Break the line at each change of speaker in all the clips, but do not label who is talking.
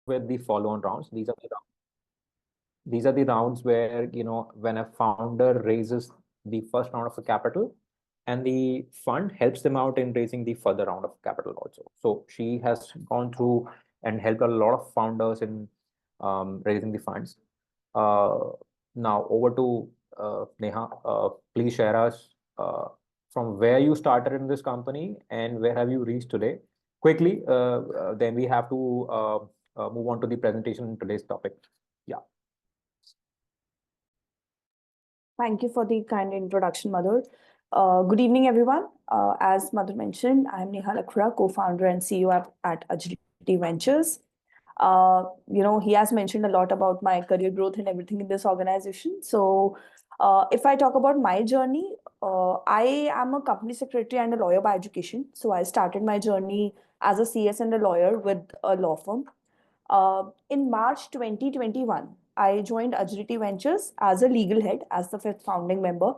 with the follow-on rounds. These are the rounds where, when a founder raises the first round of a capital, and the fund helps them out in raising the further round of capital also. So she has gone through and helped a lot of founders in raising the funds. Uh, Now over to Neha. Please share us from where you started in this company and where have you reached today. Quickly, then we have to move on to the presentation in today's topic. Yeah.
Thank you for the kind introduction, Madhur. Good evening, everyone. As Madhur mentioned, I'm Neha Lakhwara, co-founder and CEO at Agility Ventures. He has mentioned a lot about my career growth and everything in this organization. So, if I talk about my journey, I am a company secretary and a lawyer by education. So, I started my journey as a CS and a lawyer with a law firm. In March 2021, I joined Agility Ventures as a legal head, as the fifth founding member.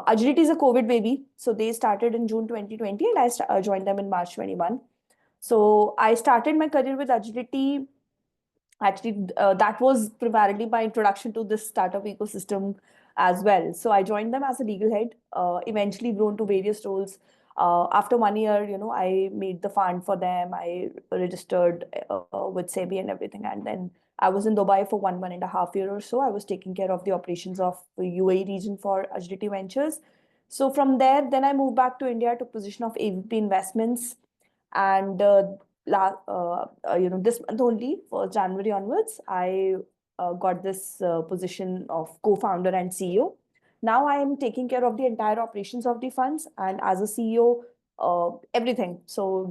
Agility is a COVID baby, so they started in June 2020, and I joined them in March 21. So I started my career with Agility. Actually, that was primarily my introduction to this startup ecosystem as well. So I joined them as a legal head, eventually grown to various roles. After 1 year, I made the fund for them. I registered with SEBI and everything. And then I was in Dubai for 1.5 years or so. I was taking care of the operations of the UAE region for Agility Ventures. So from there, then I moved back to India to position of AVP investments. And this month only, for January onwards, I got this position of co-founder and CEO. Now I am taking care of the entire operations of the funds, and as a CEO, everything. So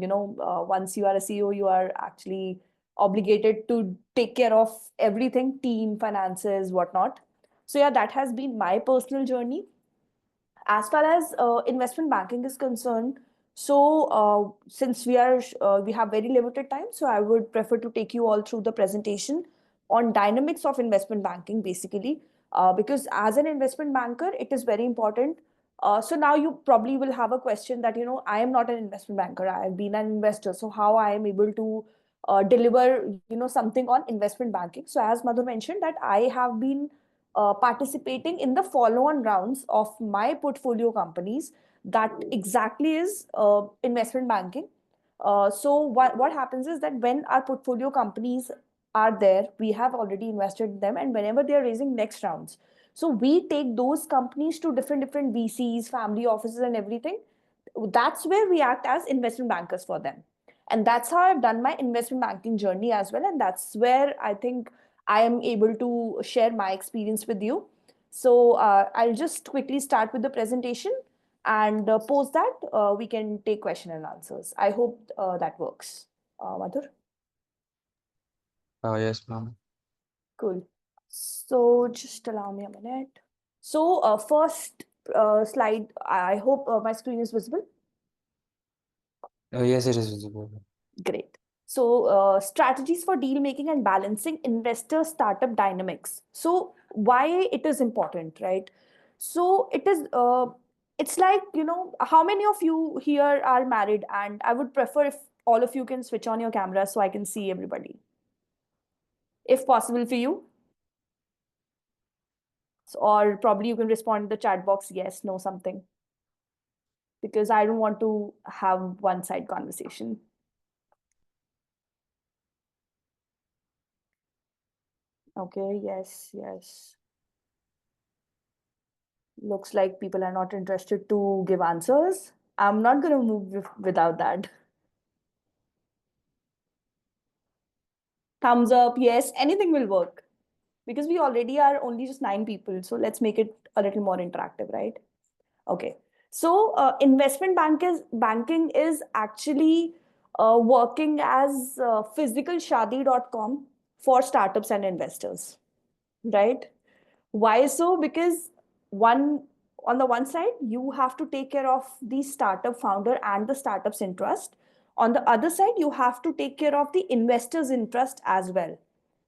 once you are a CEO, you are actually obligated to take care of everything: team, finances, whatnot. So yeah, that has been my personal journey. As far as investment banking is concerned, so since we have very limited time, so I would prefer to take you all through the presentation on dynamics of investment banking, basically, because as an investment banker, it is very important. So now you probably will have a question that, I am not an investment banker. I have been an investor. So how I am able to deliver, something on investment banking? So as Madhu mentioned, that I have been participating in the follow-on rounds of my portfolio companies. That exactly is investment banking. So what happens is that when our portfolio companies are there, we have already invested in them, and whenever they are raising next rounds, so we take those companies to different VCs, family offices, and everything. That's where we act as investment bankers for them. And that's how I've done my investment banking journey as well. And that's where I think I am able to share my experience with you. So I'll just quickly start with the presentation, and post that we can take question and answers. I hope that works. Madhur?
Yes, ma'am.
Cool. So just allow me a minute. So first slide, I hope my screen is visible.
Yes, it is visible.
Great. So, strategies for deal making and balancing investor startup dynamics. So, why it is important, right? So, it's like, how many of you here are married? And I would prefer if all of you can switch on your camera so I can see everybody, if possible for you. So, or probably you can respond in the chat box, yes, no, something, because I don't want to have one side conversation. Okay, yes, yes. Looks like people are not interested to give answers. I'm not going to move without that. Thumbs up, yes, anything will work. Because we already are only just 9 people. So let's make it a little more interactive, right? Okay. So investment banking is actually working as physicalshadi.com for startups and investors, right? Why so? Because one on the one side, you have to take care of the startup founder and the startup's interest. On the other side, you have to take care of the investor's interest as well,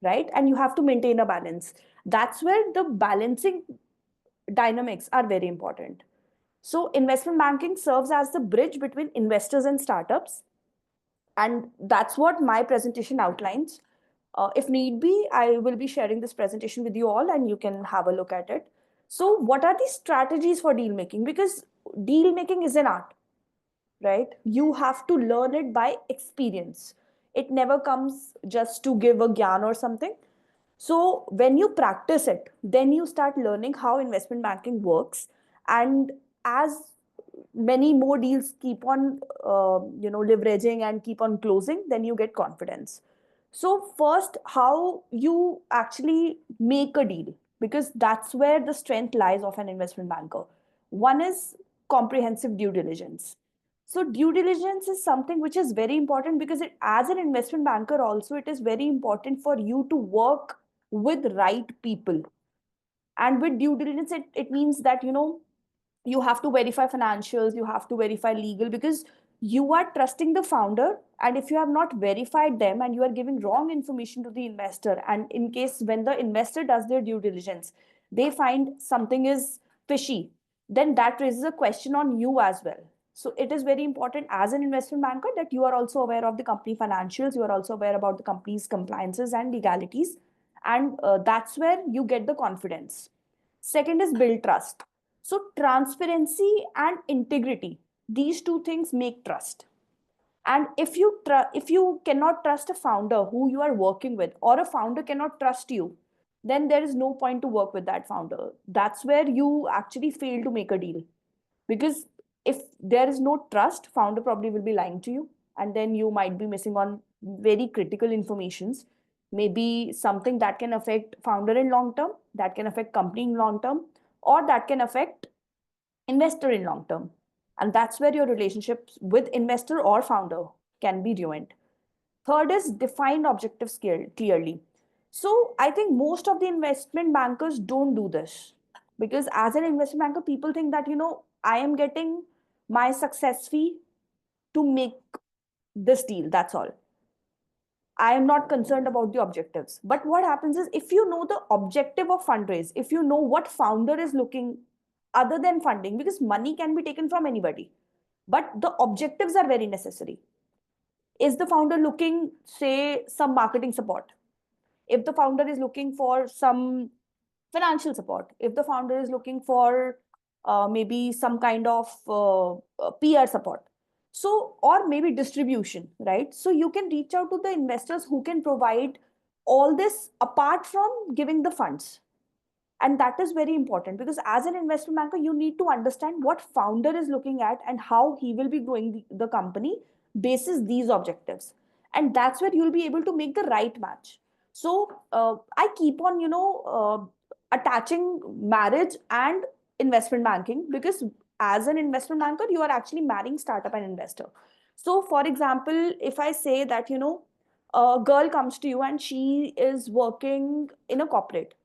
right? And you have to maintain a balance. That's where the balancing dynamics are very important. So investment banking serves as the bridge between investors and startups. And that's what my presentation outlines. If need be, I will be sharing this presentation with you all and you can have a look at it. So, what are the strategies for deal making? Because deal making is an art, right? You have to learn it by experience. It never comes just to give a gyan or something. So when you practice it, then you start learning how investment banking works. And as many more deals keep on, leveraging and keep on closing, then you get confidence. So first, how you actually make a deal, because that's where the strength lies of an investment banker. One is comprehensive due diligence. So due diligence is something which is very important because as an investment banker also, it is very important for you to work with right people. And with due diligence, it means that, you have to verify financials, you have to verify legal, because you are trusting the founder. And if you have not verified them and you are giving wrong information to the investor, and in case when the investor does their due diligence, they find something is fishy, then that raises a question on you as well. So it is very important as an investment banker that you are also aware of the company financials, you are also aware about the company's compliances and legalities, and that's where you get the confidence. Second is build trust. So transparency and integrity, these two things make trust. And if you cannot trust a founder who you are working with, or a founder cannot trust you, then there is no point to work with that founder. That's where you actually fail to make a deal. Because if there is no trust, founder probably will be lying to you, and then you might be missing on very critical informations, maybe something that can affect founder in long term, that can affect company in long term, or that can affect investor in long term. And that's where your relationships with investor or founder can be ruined. Third is define objectives clearly. So I think most of the investment bankers don't do this, because as an investment banker, people think that, I am getting my success fee to make this deal. That's all. I am not concerned about the objectives. But what happens is, if you know the objective of fundraise, if you know what founder is looking other than funding, because money can be taken from anybody, but the objectives are very necessary. Is the founder looking, say, some marketing support? If the founder is looking for some financial support, if the founder is looking for maybe some kind of PR support, so, or maybe distribution, right? So you can reach out to the investors who can provide all this apart from giving the funds. And that is very important, because as an investment banker, you need to understand what founder is looking at and how he will be growing the company basis these objectives. And that's where you'll be able to make the right match. So I keep on, attaching marriage and investment banking, because as an investment banker, you are actually marrying startup and investor. So for example, if I say that, a girl comes to you and she is working in a corporate,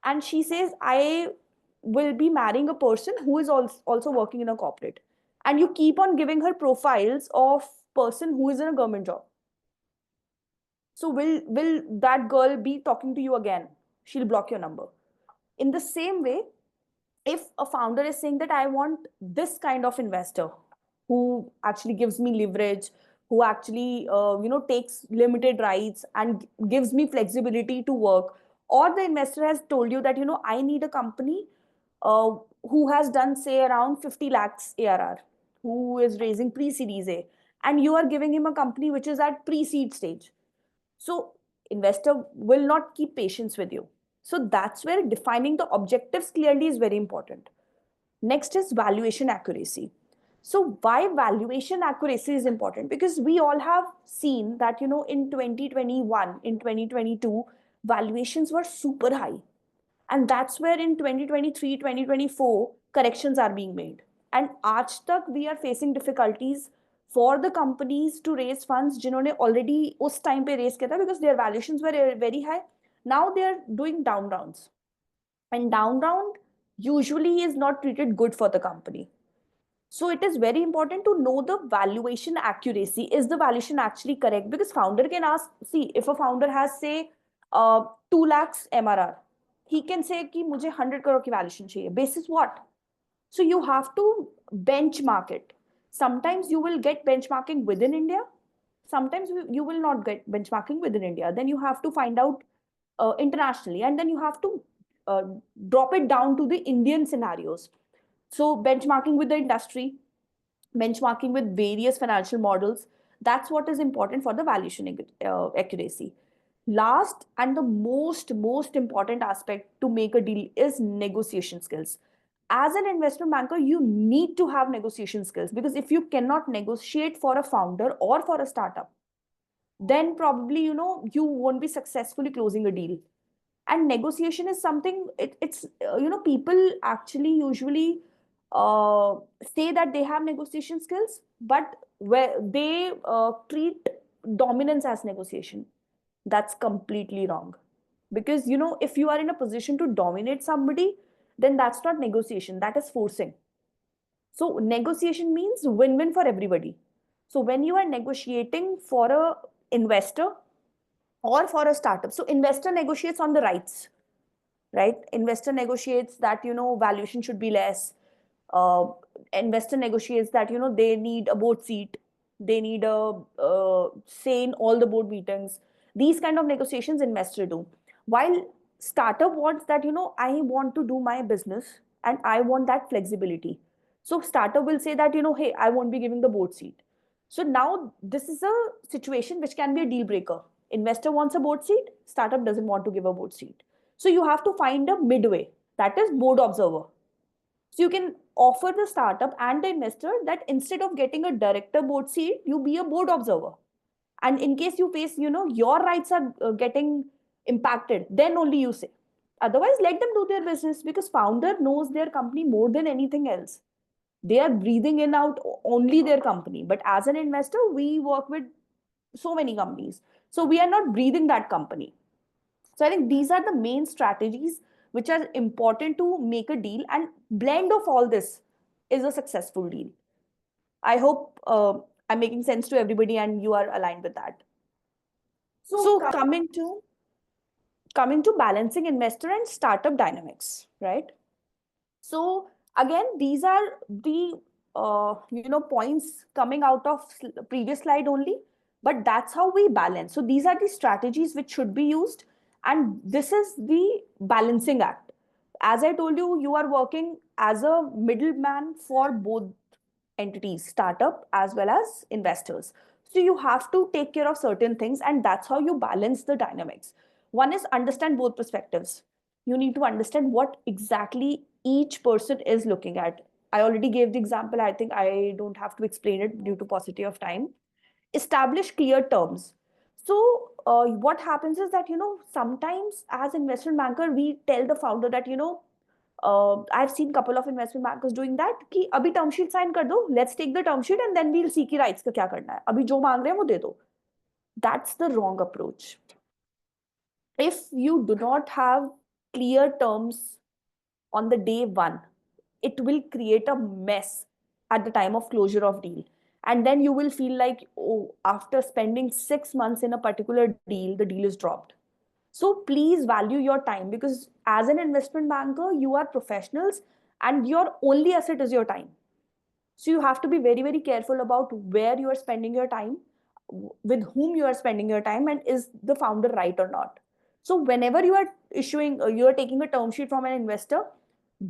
and she says, I will be marrying a person who is also working in a corporate, and you keep on giving her profiles of person who is in a government job, so will that girl be talking to you again? She'll block your number. In the same way, if a founder is saying that I want this kind of investor who actually gives me leverage, who actually takes limited rights and gives me flexibility to work, or the investor has told you that, I need a company uh, who has done, say, around 50 lakhs ARR, who is raising pre-series A, and you are giving him a company which is at pre-seed stage, so investor will not keep patience with you. So that's where defining the objectives clearly is very important. Next is valuation accuracy. So why valuation accuracy is important? Because we all have seen that, in 2021, in 2022, valuations were super high. And that's where in 2023, 2024, corrections are being made. And आज तक we are facing difficulties for the companies to raise funds जिन्होंने already उस time पे raise किया था, because their valuations were very high. Now they are doing down rounds. And down round usually is not treated good for the company. So it is very important to know the valuation accuracy. Is the valuation actually correct? Because founder can ask, see, if a founder has, say, 2 lakhs MRR, he can say कि मुझे 100 crore की valuation चाहिए. Basis what? So you have to benchmark it. Sometimes you will get benchmarking within India. sometimes you will not get benchmarking within India. Then you have to find out internationally, and then you have to uh, drop it down to the Indian scenarios. So benchmarking with the industry, benchmarking with various financial models, that's what is important for the valuation accuracy. Last and the most important aspect to make a deal is negotiation skills. As an investment banker, you need to have negotiation skills, because if you cannot negotiate for a founder or for a startup, then probably you won't be successfully closing a deal. And negotiation is something, it's people actually usually uh, say that they have negotiation skills, but where they treat dominance as negotiation. That's completely wrong, because if you are in a position to dominate somebody, then that's not negotiation, that is forcing. So negotiation means win-win for everybody. So when you are negotiating for a investor or for a startup, so investor negotiates on the rights, right? Investor negotiates that valuation should be less. uh, Investor negotiates that they need a board seat, they need a say in all the board meetings. These kind of negotiations investor do, while startup wants that I want to do my business and I want that flexibility. So startup will say that hey, I won't be giving the board seat. So now this is a situation which can be a deal breaker. Investor wants a board seat, startup doesn't want to give a board seat. So you have to find a midway, that is board observer. So you can offer the startup and the investor that instead of getting a director board seat, you be a board observer. And in case you face, your rights are getting impacted, then only you say. Otherwise, let them do their business, because founder knows their company more than anything else. They are breathing in out only their company. But as an investor, we work with so many companies. So we are not breathing that company. So I think these are the main strategies which are important to make a deal, and blend of all this is a successful deal. I hope I'm making sense to everybody and you are aligned with that.
So
So coming to balancing investor and startup dynamics, right? So again, these are the points coming out of previous slide only, but that's how we balance. So these are the strategies which should be used, and this is the balancing act. As I told you, you are working as a middleman for both entities, startup as well as investors. So you have to take care of certain things, and that's how you balance the dynamics. One is understand both perspectives. You need to understand what exactly each person is looking at. I already gave the example. I think I don't have to explain it due to paucity of time. Establish clear terms. So what happens is that sometimes as investment banker we tell the founder that I've seen couple of investment bankers doing that कि अभी term sheet sign कर दो, let's take the term sheet and then we'll see कि rights का क्या करना है, अभी जो मांग रहे हैं वो दे दो. That's the wrong approach. If you do not have clear terms on the day one, it will create a mess at the time of closure of deal. And then you will feel like, oh, after spending 6 months in a particular deal, the deal is dropped. So please value your time, because as an investment banker, you are professionals and your only asset is your time. So you have to be very, very careful about where you are spending your time, with whom you are spending your time, and is the founder right or not. So whenever you are issuing, you are taking a term sheet from an investor,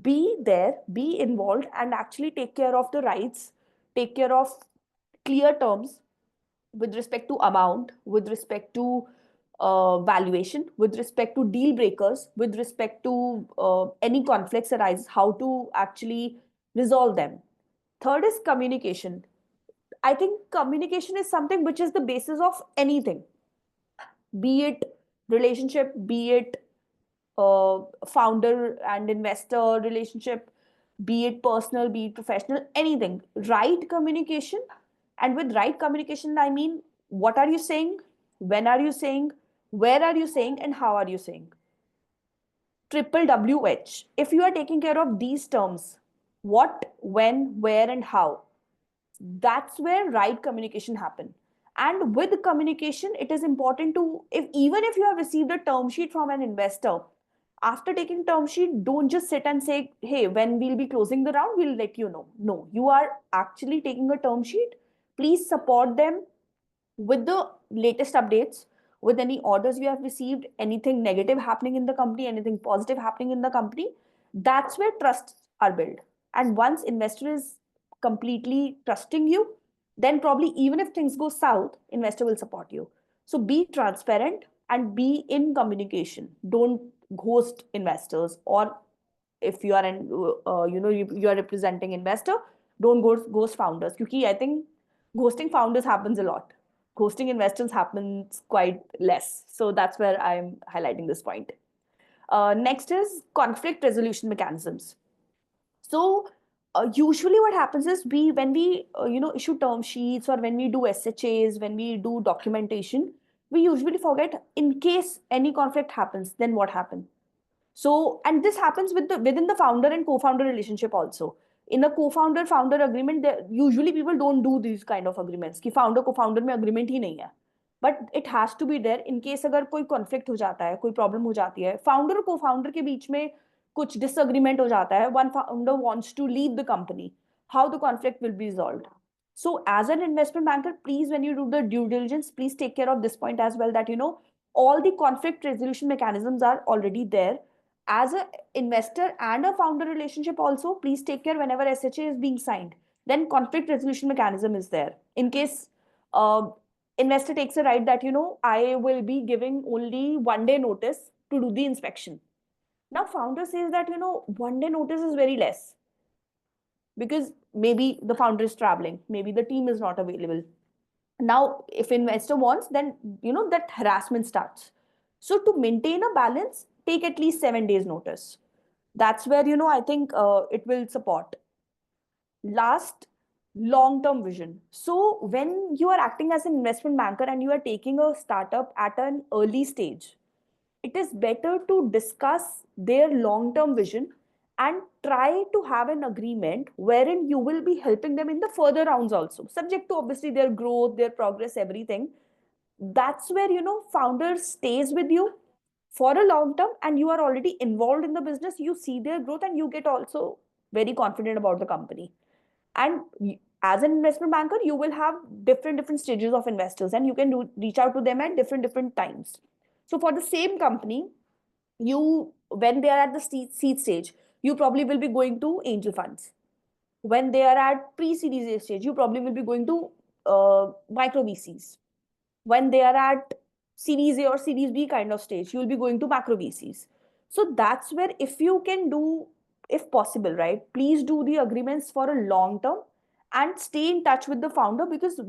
be there, be involved, and actually take care of the rights, take care of clear terms with respect to amount, with respect to valuation, with respect to deal breakers, with respect to any conflicts arise, how to actually resolve them. Third is communication. I think communication is something which is the basis of anything, be it relationship, be it founder and investor relationship, be it personal, be it professional, anything. Right communication. And with right communication, I mean, what are you saying? When are you saying? Where are you saying? And how are you saying? Triple WH. If you are taking care of these terms, what, when, where, and how, that's where right communication happen. And with communication, it is important to, if even if you have received a term sheet from an investor, after taking term sheet, don't just sit and say, hey, when we'll be closing the round, we'll let you know. No, you are actually taking a term sheet. Please support them, with the latest updates, with any orders you have received, anything negative happening in the company, anything positive happening in the company. That's where trusts are built. And once investor is completely trusting you, then probably even if things go south, investor will support you. So be transparent and be in communication. Don't ghost investors, or if you are an you are representing investor, don't ghost founders, because I think ghosting founders happens a lot. Ghosting investors happens quite less. So that's where I'm highlighting this point. Next is conflict resolution mechanisms. So usually what happens is, we when we issue term sheets, or when we do SHAs, when we do documentation, we usually forget, in case any conflict happens, then what happens. So, and this happens with the within the founder and co-founder relationship also. In a co-founder founder agreement, there usually people don't do these kind of agreements कि founder co-founder में agreement ही नहीं है. But it has to be there in case अगर कोई conflict हो जाता है, कोई problem हो जाती है, founder और co-founder के बीच में कुछ disagreement हो जाता है, one founder wants to leave the company, how the conflict will be resolved. So as an investment banker, please, when you do the due diligence, please take care of this point as well, that all the conflict resolution mechanisms are already there. As an investor and a founder relationship also, please take care whenever SHA is being signed, then conflict resolution mechanism is there. In case uh, investor takes a right that I will be giving only 1 day notice to do the inspection. Now founder says that 1 day notice is very less, because maybe the founder is traveling, maybe the team is not available. Now if investor wants, then that harassment starts. So to maintain a balance, take at least 7 days notice. That's where I think it will support. Last, long term vision. So when you are acting as an investment banker and you are taking a startup at an early stage, it is better to discuss their long term vision and try to have an agreement wherein you will be helping them in the further rounds also, subject to obviously their growth, their progress, everything. That's where founder stays with you for a long term, and you are already involved in the business, you see their growth, and you get also very confident about the company. And as an investment banker, you will have different stages of investors, and you can reach out to them at different times. So for the same company, you when they are at the seed stage, you probably will be going to angel funds. When they are at pre-series A stage, you probably will be going to micro VCs. When they are at series A or series B kind of stage, you'll be going to macro VCs. So that's where, if you can do, if possible, right, please do the agreements for a long term and stay in touch with the founder, because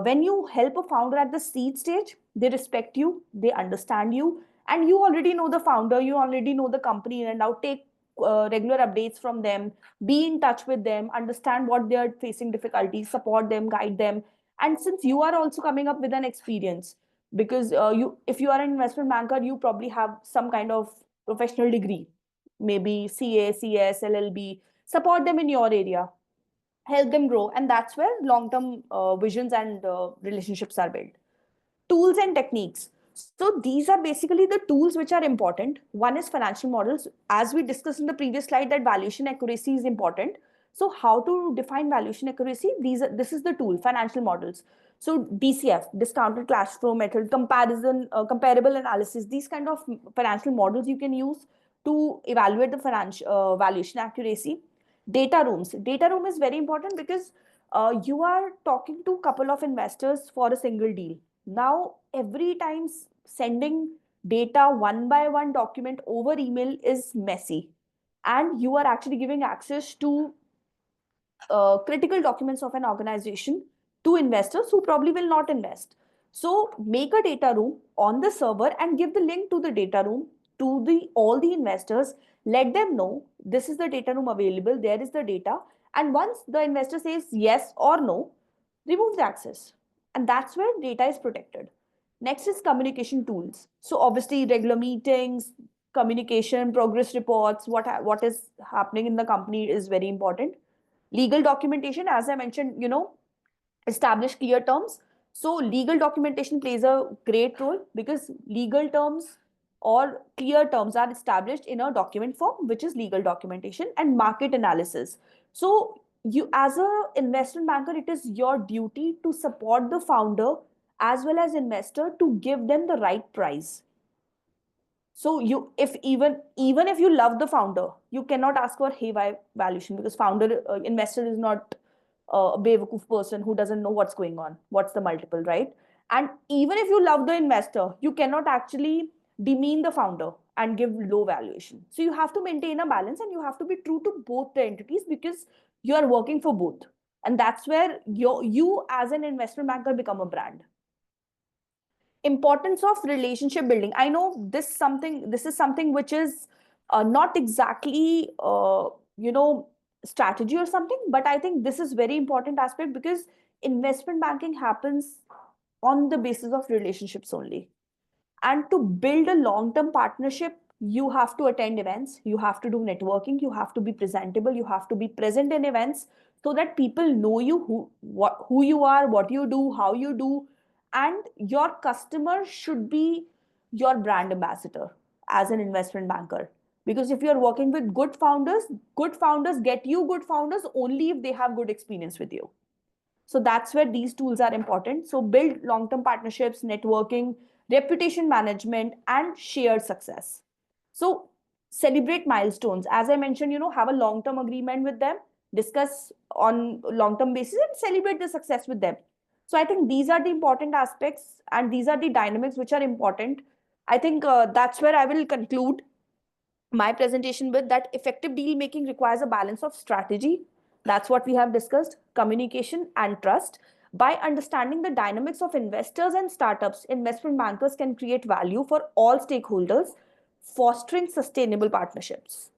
when you help a founder at the seed stage, they respect you, they understand you, and you already know the founder, you already know the company, and now take regular updates from them, be in touch with them, understand what they are facing difficulties, support them, guide them. And since you are also coming up with an experience, because you if you are an investment banker, you probably have some kind of professional degree, maybe CA, CS, LLB. Support them in your area, help them grow, and that's where long term visions and relationships are built. Tools and techniques. So these are basically the tools which are important. One is financial models. As we discussed in the previous slide, that valuation accuracy is important. So how to define valuation accuracy? This is the tool, financial models. So DCF, discounted cash flow method, comparable analysis, these kind of financial models you can use to evaluate the financial valuation accuracy. Data rooms. Data room is very important because you are talking to a couple of investors for a single deal. Now, every time sending data one by one document over email is messy, and you are actually giving access to critical documents of an organization to investors who probably will not invest. So make a data room on the server and give the link to the data room to the all the investors. Let them know this is the data room available, there is the data. And once the investor says yes or no, remove the access. And that's where data is protected. Next is communication tools. So obviously regular meetings, communication, progress reports, what is happening in the company is very important. Legal documentation, as I mentioned, establish clear terms. So legal documentation plays a great role, because legal terms or clear terms are established in a document form, which is legal documentation. And market analysis. So you, as a investment banker, it is your duty to support the founder as well as investor to give them the right price. So you, if even if you love the founder, you cannot ask for haywire valuation, because founder investor is not a bewakoof person who doesn't know what's going on, what's the multiple, right? And even if you love the investor, you cannot actually demean the founder and give low valuation. So you have to maintain a balance, and you have to be true to both the entities, because you are working for both, and that's where you as an investment banker become a brand. Importance of relationship building. I know this is something which is not exactly strategy or something, but I think this is very important aspect, because investment banking happens on the basis of relationships only. And to build a long term partnership, you have to attend events, you have to do networking, you have to be presentable, you have to be present in events, so that people know you, who you are, what you do, how you do. And your customer should be your brand ambassador as an investment banker, because if you're working with good founders get you good founders only if they have good experience with you. So that's where these tools are important. So build long-term partnerships, networking, reputation management, and shared success. So celebrate milestones. As I mentioned, have a long-term agreement with them, discuss on long-term basis, and celebrate the success with them. So I think these are the important aspects, and these are the dynamics which are important. I think that's where I will conclude my presentation with that. Effective deal making requires a balance of strategy, that's what we have discussed, communication and trust. By understanding the dynamics of investors and startups, investment bankers can create value for all stakeholders, fostering sustainable partnerships.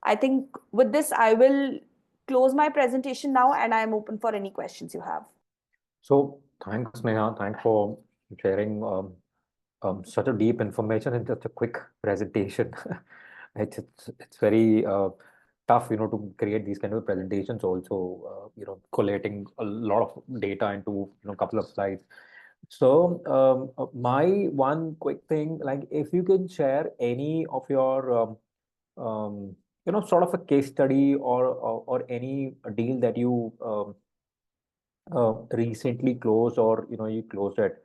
I think with this I will close my presentation now, and I am open for any questions you have.
So thanks, Neha. Thanks for sharing such a deep information in just a quick presentation. It's very tough, to create these kind of presentations. Also, collating a lot of data into a couple of slides. So my one quick thing, like if you can share any of your sort of a case study or any deal that you recently closed, or you closed it.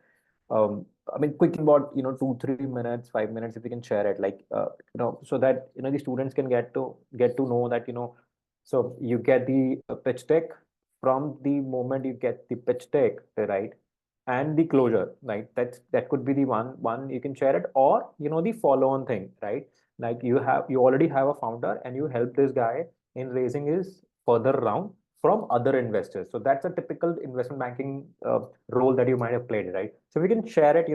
I mean, quick in about 2-3 minutes, 5 minutes, if you can share it, like so that the students can get to know that so you get the pitch deck. From the moment you get the pitch deck, right, and the closure, right, that could be the one you can share it, or the follow-on thing, right? Like you already have a founder and you help this guy in raising his further round from other investors. So that's a typical investment banking role that you might have played, right? So we can share it,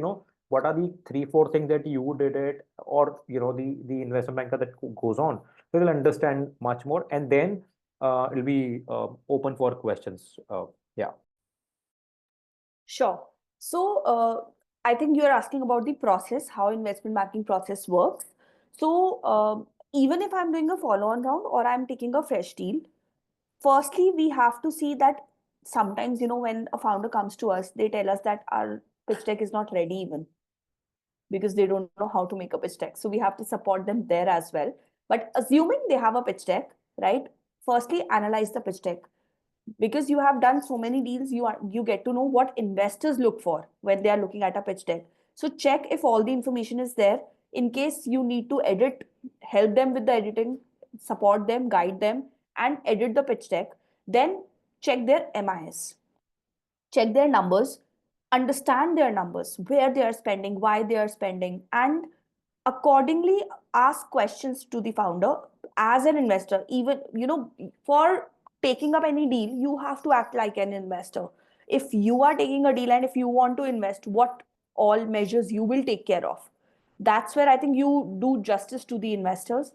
what are the 3-4 things that you did it, or the investment banker that goes on. So we'll understand much more, and then it'll be open for questions. Yeah.
Sure. So, I think you're asking about the process, how investment banking process works. So, even if I'm doing a follow-on round or I'm taking a fresh deal, firstly, we have to see that sometimes, when a founder comes to us, they tell us that our pitch deck is not ready even, because they don't know how to make a pitch deck. So we have to support them there as well. But assuming they have a pitch deck, right? Firstly, analyze the pitch deck, because you have done so many deals, you get to know what investors look for when they are looking at a pitch deck. So check if all the information is there. In case you need to edit, help them with the editing, support them, guide them, and edit the pitch deck. Then check their MIS, check their numbers, understand their numbers, where they are spending, why they are spending, and accordingly ask questions to the founder. As an investor, even for taking up any deal, you have to act like an investor. If you are taking a deal and if you want to invest, what all measures you will take care of, that's where I think you do justice to the investors.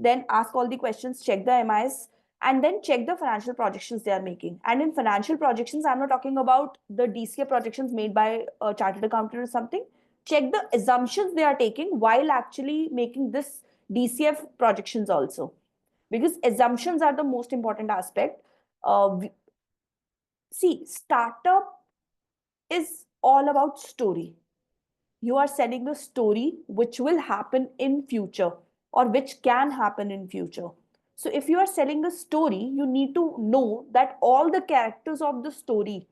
Then ask all the questions, check the MIs, and then check the financial projections they are making. And in financial projections, I'm not talking about the DCA projections made by a chartered accountant or something. Check the assumptions they are taking while actually making this DCF projections also, because assumptions are the most important aspect. See, startup is all about story. You are selling a story which will happen in future, or which can happen in future. So if you are selling a story, you need to know that all the characters of the story,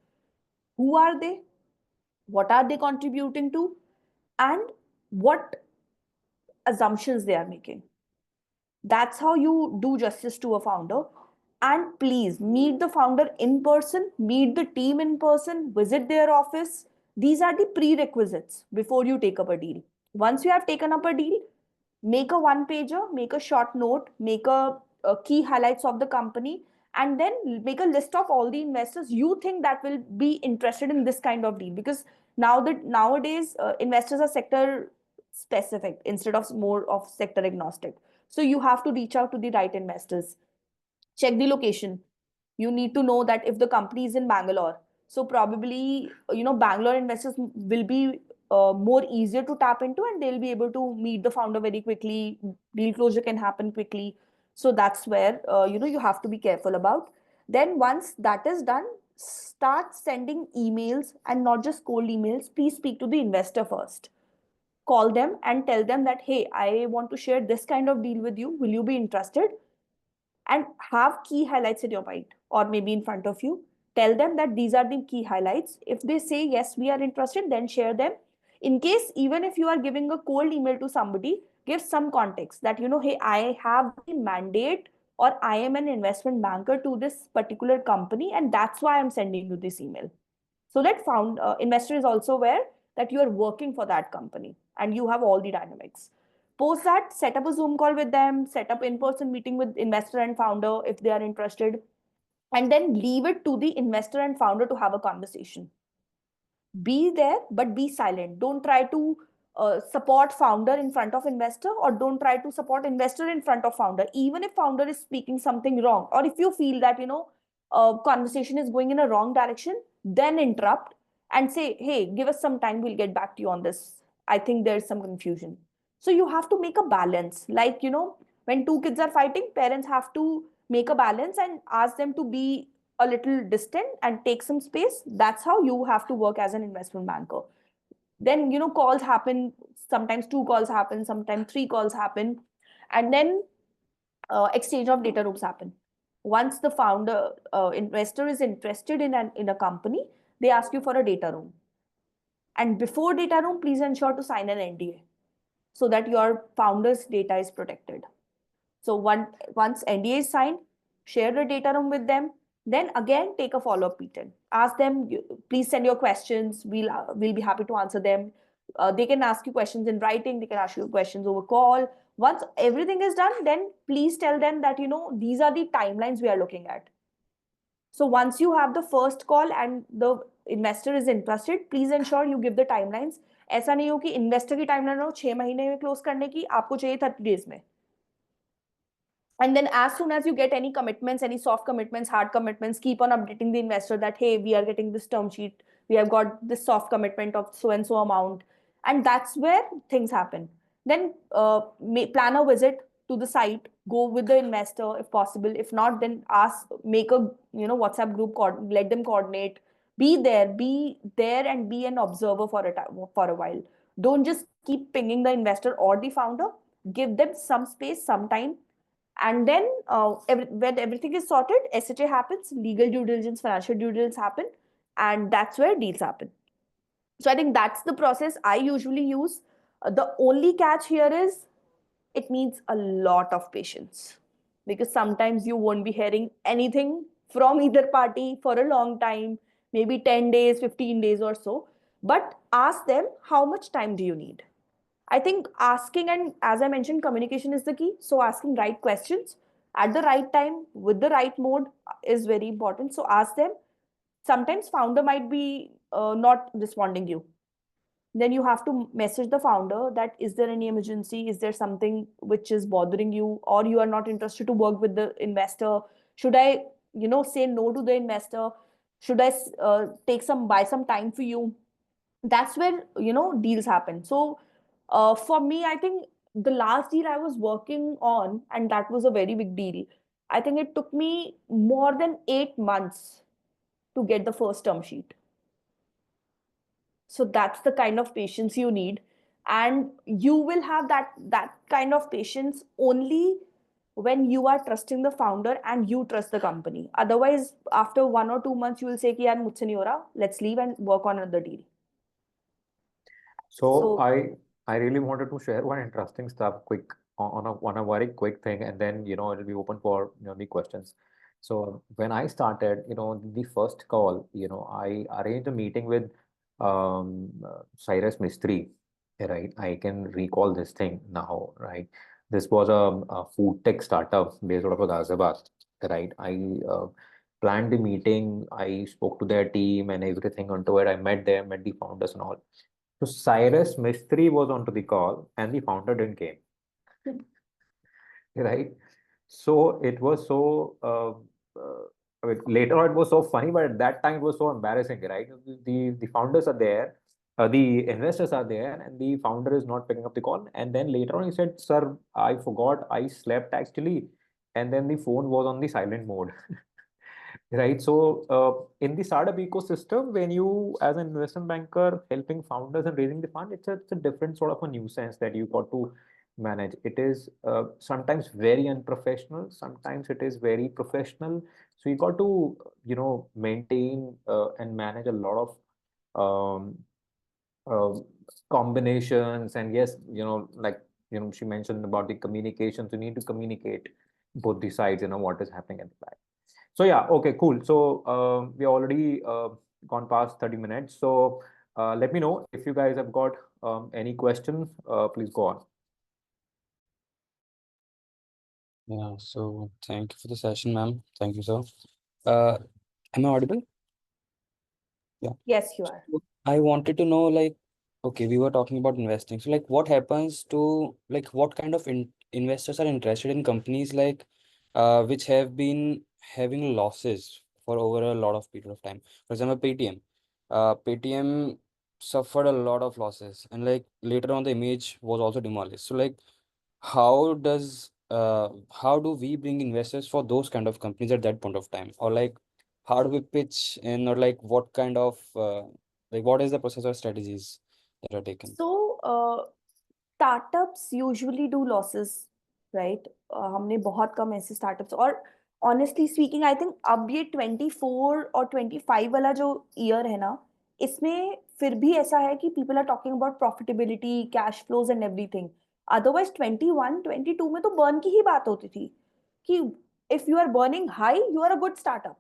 who are they, what are they contributing to, and what assumptions they are making. That's how you do justice to a founder. And please meet the founder in person, meet the team in person, visit their office. These are the prerequisites before you take up a deal. Once you have taken up a deal, make a one pager, make a short note, make a key highlights of the company, and then make a list of all the investors you think that will be interested in this kind of deal. Because nowadays investors are sector specific instead of more of sector agnostic. So you have to reach out to the right investors. Check the location. You need to know that if the company is in Bangalore, so probably Bangalore investors will be more easier to tap into, and they'll be able to meet the founder very quickly. Deal closure can happen quickly. So that's where you have to be careful about. Then once that is done, start sending emails, and not just cold emails. Please speak to the investor first. Call them and tell them that, hey, I want to share this kind of deal with you, will you be interested? And have key highlights in your mind or maybe in front of you. Tell them that these are the key highlights. If they say yes, we are interested, then share them. In case, even if you are giving a cold email to somebody, give some context that, hey, I have the mandate, or I am an investment banker to this particular company, and that's why I'm sending you this email. So that investor is also aware that you are working for that company and you have all the dynamics. Post that, set up a Zoom call with them, set up in-person meeting with investor and founder if they are interested, and then leave it to the investor and founder to have a conversation. Be there but be silent. Don't try to support founder in front of investor, or don't try to support investor in front of founder. Even if founder is speaking something wrong, or if you feel that conversation is going in a wrong direction, then interrupt and say, hey, give us some time, we'll get back to you on this. I think there's some confusion. So you have to make a balance. Like, when two kids are fighting, parents have to make a balance and ask them to be a little distant and take some space. That's how you have to work as an investment banker. Then, calls happen. Sometimes two calls happen, sometimes three calls happen. And then exchange of data rooms happen. Once the founder, investor is interested in a company, they ask you for a data room. And before data room, please ensure to sign an NDA so that your founder's data is protected. So once NDA is signed, share the data room with them. Then again, take a follow-up meeting. Ask them, please send your questions. We'll be happy to answer them. They can ask you questions in writing. They can ask you questions over call. Once everything is done, then please tell them that, these are the timelines we are looking at. So once you have the first call and the investor is interested, please ensure you give the timelines. ऐसा नहीं हो कि investor की timeline हो 6 महीने में close करने की, आपको चाहिए 30 days में. And then as soon as you get any commitments, any soft commitments, hard commitments, keep on updating the investor that, hey, we are getting this term sheet, we have got this soft commitment of so and so amount. And that's where things happen. Then plan a visit to the site, go with the investor if possible. If not, then make a WhatsApp group, let them coordinate. Be there and be an observer for a while. Don't just keep pinging the investor or the founder. Give them some space, some time. And then when everything is sorted, SHA happens, legal due diligence, financial due diligence happen, and that's where deals happen. So I think that's the process I usually use. The only catch here is it needs a lot of patience, because sometimes you won't be hearing anything from either party for a long time, maybe 10 days, 15 days or so. But ask them, how much time do you need? I think asking, and as I mentioned, communication is the key. So asking right questions at the right time with the right mode is very important. So ask them. Sometimes founder might be not responding you. Then you have to message the founder that, is there any emergency? Is there something which is bothering you, or you are not interested to work with the investor? Should I, say no to the investor? Should I buy some time for you? That's where deals happen. So for me, I think the last deal I was working on, and that was a very big deal, I think it took me more than 8 months to get the first term sheet. So that's the kind of patience you need, and you will have that kind of patience only when you are trusting the founder and you trust the company. Otherwise, after 1 or 2 months, you will say कि यार मुझसे नहीं हो रहा, let's leave and work on another deal.
So
So
I really wanted to share one interesting stuff quick on a very quick thing, and then it'll be open for the questions. So when I started, the first call, I arranged a meeting with Cyrus Mistry, right? I can recall this thing now, right? This was a food tech startup based out of Ghaziabad, right? I planned the meeting. I spoke to their team and everything onto it. I met them, met the founders and all. So Cyrus Mistry was onto the call and the founder didn't came, right? So it was so I mean, later on it was so funny, but at that time it was so embarrassing, right? The founders are there, the investors are there, and the founder is not picking up the call. And then later on he said, "Sir, I forgot I slept actually," and then the phone was on the silent mode. Right. So, in the startup ecosystem, when you, as an investment banker, helping founders and raising the fund, it's a different sort of a nuisance that you got to manage. It is sometimes very unprofessional, sometimes it is very professional. So you got to, maintain and manage a lot of uh, combinations. And yes, like she mentioned about the communications. You need to communicate both the sides. What is happening at the back. So yeah, okay, cool. So we already gone past 30 minutes. So let me know if you guys have got any questions. Please go on.
Yeah, so thank you for the session, ma'am. Thank you, sir. Uh, am I audible? Yeah.
yes, you are.
So I wanted to know, like, okay, we were talking about investing. So, like, what happens to, like, what kind of investors are interested in companies like, which have been having losses for over a lot of period of time? For example, Paytm. Paytm suffered a lot of losses, and like later on, the image was also demolished. So, like, how do we bring investors for those kind of companies at that point of time, or like how do we pitch in, or like what kind of like what is the process or strategies that are taken?
So startups usually do losses, right? हमने बहुत कम ऐसे startups और honestly speaking I think अब ये 24 और 25 वाला जो year है ना इसमें फिर भी ऐसा है कि people are talking about profitability, cash flows and everything. Otherwise 21, 22 में तो burn की ही बात होती थी कि if you are burning high, you are a good startup,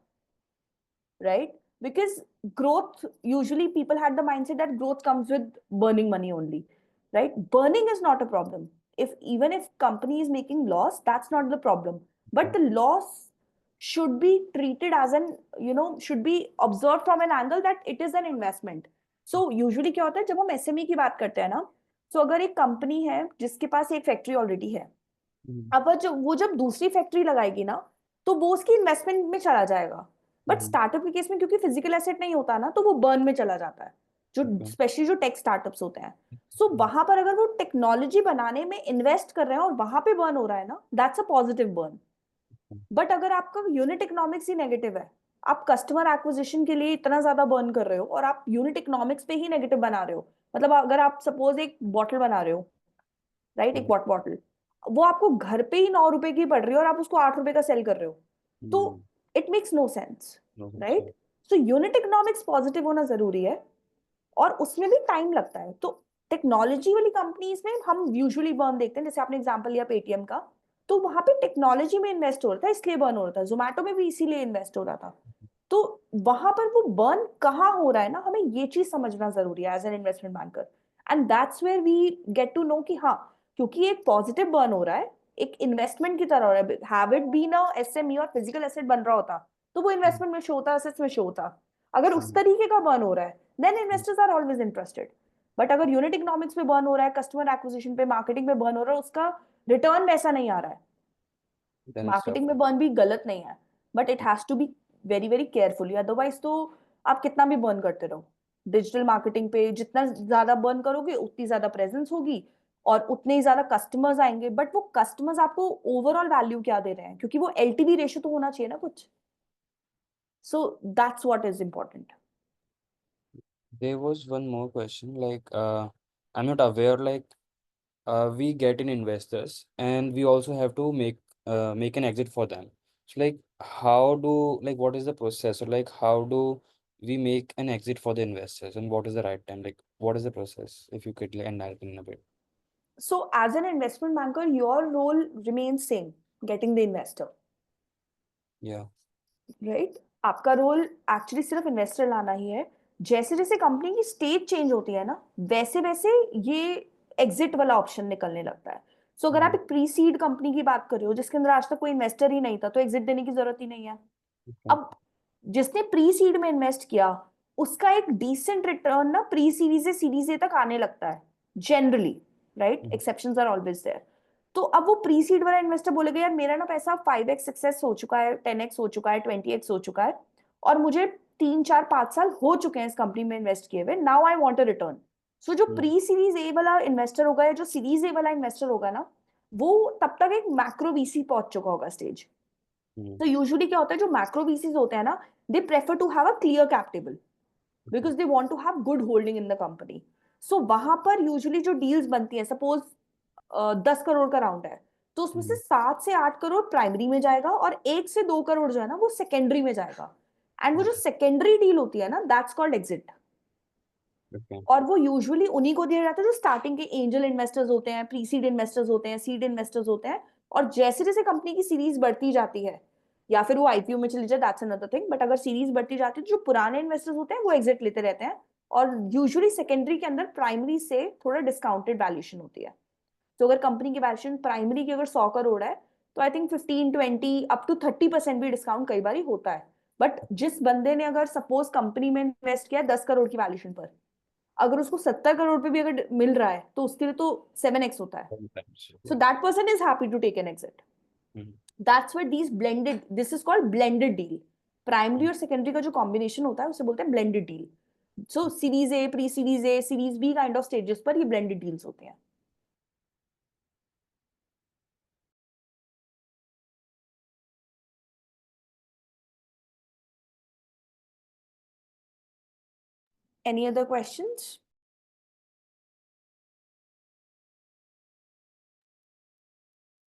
right? Because growth, usually people had the mindset that growth comes with burning money only, right? Burning is not a problem. If even if company is making loss, that's not the problem. But the loss should be treated as an, should be observed from an angle that it is an investment. So usually क्या होता है जब हम SME की बात करते हैं ना, तो अगर एक कंपनी है जिसके पास एक फैक्ट्री ऑलरेडी है,
Mhm.
अब वो जब दूसरी फैक्ट्री लगाएगी ना तो वो उसकी इन्वेस्टमेंट में चला जाएगा. But
Mhm.
स्टार्टअप के केस में क्योंकि फिजिकल एसेट नहीं होता ना तो वो बर्न में चला जाता है, जो
Okay.
स्पेशली जो टेक स्टार्टअप्स होते हैं. सो वहां पर अगर वो टेक्नोलॉजी बनाने में इन्वेस्ट कर रहे हैं और वहां पे बर्न हो रहा है ना, that's a positive burn. But अगर आपका यूनिट इकोनॉमिक्स ही नेगेटिव है, आप कस्टमर एक्विजिशन के लिए इतना ज्यादा बर्न कर रहे हो और आप यूनिट इकोनॉमिक्स पे ही नेगेटिव बना रहे हो, मतलब अगर आप सपोज एक बॉटल बना रहे हो, राइट, एक
Mhm.
वाटर बॉटल, वो आपको घर पे ही 9 रुपए की पड़ रही है और आप उसको 8 रुपए का सेल कर रहे हो, तो
Mhm.
It makes no sense,
No,
right?
sir.
So unit economics positive होना जरूरी है और उसमें भी टाइम लगता है. तो टेक्नोलॉजी वाली कंपनीज में हम यूजुअली बर्न देखते हैं, जैसे आपने एग्जांपल लिया पेटीएम का, तो वहां पे टेक्नोलॉजी में इन्वेस्ट हो रहा था इसलिए बर्न हो रहा था, जोमेटो में भी इसीलिए इन्वेस्ट हो रहा था. तो वहां पर वो बर्न कहाँ हो रहा है ना, हमें ये चीज समझना जरूरी है as an investment banker. And that's where we get to know कि हाँ, क्योंकि एक पॉजिटिव बर्न हो रहा है, एक इन्वेस्टमेंट की तरह हो रहा है, have it been a SME और फिजिकल एसेट बन रहा होता तो वो
Mhm.
इन्वेस्टमेंट में शो होता, एसेट्स में शो होता. अगर उस
Mhm.
तरीके का बर्न हो रहा है then investors are always interested. But अगर यूनिट इकोनॉमिक्स पे बर्न हो रहा है, कस्टमर एक्विजिशन पे, मार्केटिंग पे बर्न हो रहा है, उसका रिटर्न वैसा नहीं आ रहा है.
Then it's tough.
मार्केटिंग में बर्न भी गलत नहीं है, but it has to be very very carefully, otherwise तो आप कितना भी बर्न करते रहो. डिजिटल मार्केटिंग पे जितना ज्यादा बर्न करोगे उतनी ज्यादा प्रेजेंस होगी और उतने ही ज्यादा कस्टमर्स आएंगे, बट वो कस्टमर्स आपको ओवरऑल वैल्यू क्या दे रहे हैं, क्योंकि वो एलटीवी रेशियो तो होना चाहिए ना कुछ. So that's what is important.
There was one more question, like I'm not aware, like we get in investors and we also have to make an exit for them. So like how do, what is the process, or like how do we make an exit for the investors, and what is the right time, like what is the process? If you could enlighten in a bit.
So as an investment banker, your role remains same, getting the investor,
Yeah.
right? आपका role actually सिर्फ investor लाना ही है. जैसे जैसे company की stage change होती है ना, वैसे वैसे ये एग्जिट वाला ऑप्शन निकलने लगता है. सो अगर आप एक प्री सीड कंपनी की बात कर रहे हो जिसके अंदर आज तक कोई इन्वेस्टर ही नहीं था, तो एग्जिट देने की जरूरत ही नहीं है.
Okay.
अब जिसने प्री सीड में इन्वेस्ट किया, उसका एक डिसेंट रिटर्न ना प्री सीरीज से सीरीज ए तक आने लगता है generally, right? Exceptions are always there. तो अब वो प्री सीड वाला इन्वेस्टर बोलेगा यार मेरा ना पैसा 5x सक्सेस हो चुका है, 10x हो चुका है, 20x हो चुका है, और मुझे 3 4 5 साल हो चुके हैं इस कंपनी में इन्वेस्ट किए हुए, now I want a return. So जो प्री सीरीज ए वाला इन्वेस्टर होगा या जो सीरीज ए वाला इन्वेस्टर होगा ना, वो तब तक एक मैक्रो वीसी पहुंच चुका होगा स्टेज. तो यूजुअली क्या होता है, जो मैक्रो वीसीज होते हैं ना, they prefer to have a clear capital because they want to have good holding in the company. सो वहां पर यूजुअली जो डील्स बनती है, सपोज 10 करोड़ का राउंड है, तो उसमें से 7 से 8 करोड़ प्राइमरी में जाएगा और 1 से 2 करोड़ जो है ना वो सेकेंडरी में जाएगा. एंड वो जो सेकेंडरी डील होती है ना, दैट्स कॉल्ड एग्जिट.
Okay.
और वो यूजुअली उन्हीं को दिया जाता है जो स्टार्टिंग के एंजल इन्वेस्टर्स होते हैं, प्री सीड इन्वेस्टर्स होते हैं, सीड इन्वेस्टर्स होते हैं. और जैसे जैसे कंपनी की सीरीज बढ़ती जाती है, या फिर वो आईपीओ में चली जाए, दैट्स अनदर थिंग, बट अगर सीरीज बढ़ती जाती है तो जो पुराने इन्वेस्टर्स होते हैं वो एग्जिट लेते रहते हैं. और यूजुअली सेकेंडरी के अंदर प्राइमरी से थोड़ा डिस्काउंटेड वैल्यूएशन होती है. तो अगर कंपनी की वैल्यूएशन प्राइमरी की अगर 100 करोड़ है, तो आई थिंक 15 20 अप टू 30% भी डिस्काउंट कई बार होता है. बट जिस बंदे ने अगर सपोज कंपनी में इन्वेस्ट किया 10 करोड़ की वैल्यूएशन पर, अगर उसको 70 करोड़ पे भी अगर मिल रहा है, तो उसके लिए तो 7x होता है.
Sometimes.
So that person is happy to take an exit. That's where these blended, this is called blended deal. Primary और सेकेंडरी का जो कॉम्बिनेशन होता है उसे बोलते हैं blended deal. So series A, pre series A, series be kind of stages पर ये ब्लेंडेड डील्स होते हैं. Any other questions?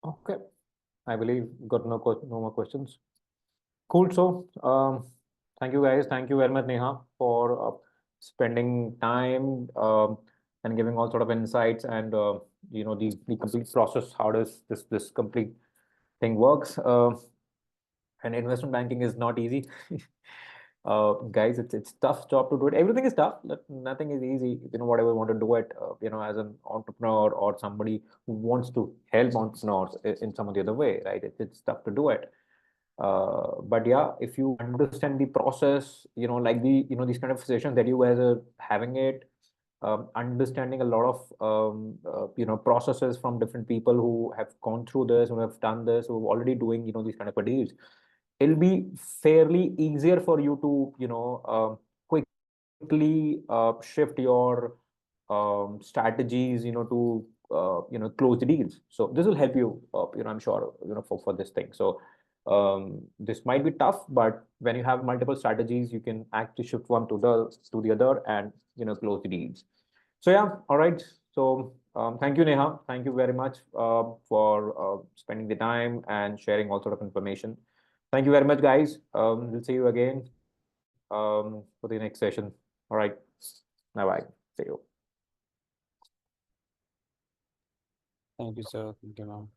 Okay, I believe got no more questions. Cool. So, thank you guys. Thank you very much, Neha, for spending time and giving all sort of insights and the complete process. How does this complete thing works? And investment banking is not easy. Guys, it's tough job to do it. Everything is tough. Nothing is easy. Whatever you want to do it, as an entrepreneur or somebody who wants to help entrepreneurs in some of the other way, right? It's tough to do it. But yeah, if you understand the process, like these kind of sessions that you guys are having it, understanding a lot of processes from different people who have gone through this, who have done this, who are already doing these kind of deals, it'll be fairly easier for you to quickly shift your strategies to close the deals. So this will help you I'm sure for this thing. So this might be tough, but when you have multiple strategies, you can actually shift one to the other and close the deals. So yeah, all right. So thank you, Neha. Thank you very much for spending the time and sharing all sort of information. Thank you very much, guys. We'll see you again for the next session. All right. Bye bye. See you.
Thank you, sir. Thank you, ma'am.